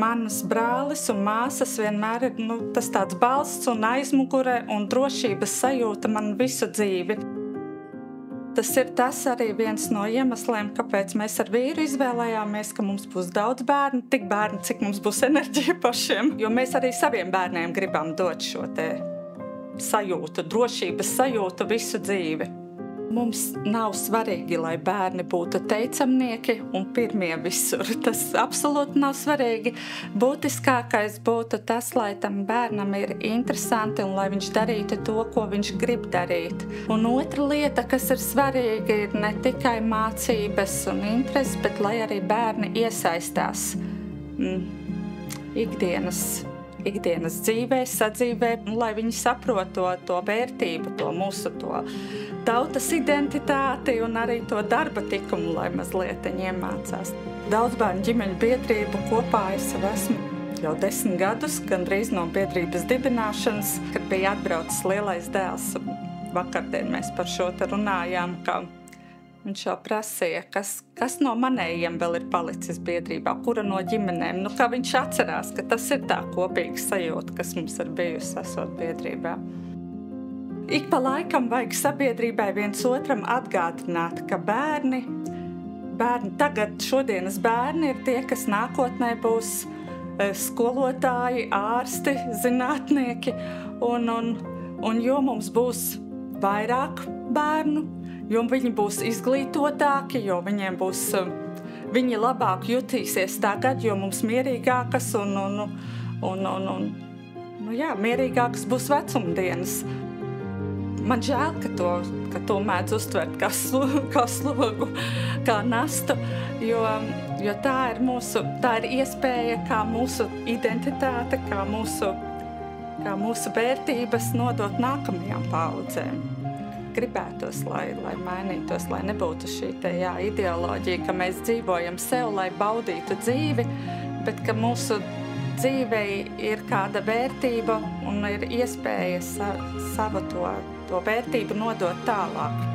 manas brālis un māsas vienmēr ir tas tāds balsts un aizmugure un drošības sajūta man visu dzīvi. Tas ir arī viens no iemesliem, kāpēc mēs ar vīru izvēlējāmies, ka mums būs daudz bērnu, tik bērni, cik mums būs enerģija pašiem. Jo mēs arī saviem bērniem gribam dot šo te sajūtu, drošības sajūtu visu dzīvi. Mums nav svarīgi, lai bērni būtu teicamnieki un pirmie visur. Tas absolūti nav svarīgi. Būtiskākais būtu tas, lai tam bērnam ir interesanti un lai viņš darītu to, ko viņš grib darīt. Un otra lieta, kas ir svarīga, ir ne tikai mācības un intereses, bet lai arī bērni iesaistās ikdienas dzīvē, sadzīvē, lai viņi saprot to vērtību, to mūsu tautas identitāti un arī to darba tikumu, lai mazliet iemācās. Daudz bērnu ģimeņu biedrību kopā es esmu jau 10 gadus, gandrīz no biedrības dibināšanas, kad bija atbraucis lielais dēls. Vakardien mēs par šo te runājām, ka viņš jau prasīja, kas no manējiem vēl ir palicis biedrībā, kura no ģimenēm. Kā viņš atcerās, ka tas ir tā kopīga sajūta, kas mums ir bijusi esot biedrībā. Ik pa laikam vajag sabiedrībai viens otram atgādināt, ka bērni tagad, šodienas bērni ir tie, kas nākotnē būs skolotāji, ārsti, zinātnieki. Un jo mums būs vairāk bērnu, jo viņi būs izglītotāki, jo viņi labāk jutīsies tagad, jo mums mierīgākas mierīgākas būs vecumdienas. Man žēl, ka to mēdz uztvert kā slogu, kā nastu, jo tā ir iespēja, kā mūsu identitāte, kā mūsu vērtības nodot nākamajām paaudzēm. Gribētos, lai mainītos, lai nebūtu šī ideoloģija, ka mēs dzīvojam sev, lai baudītu dzīvi, bet ka mūsu dzīvei ir kāda vērtība un ir iespēja savu to vērtību nodot tālāk.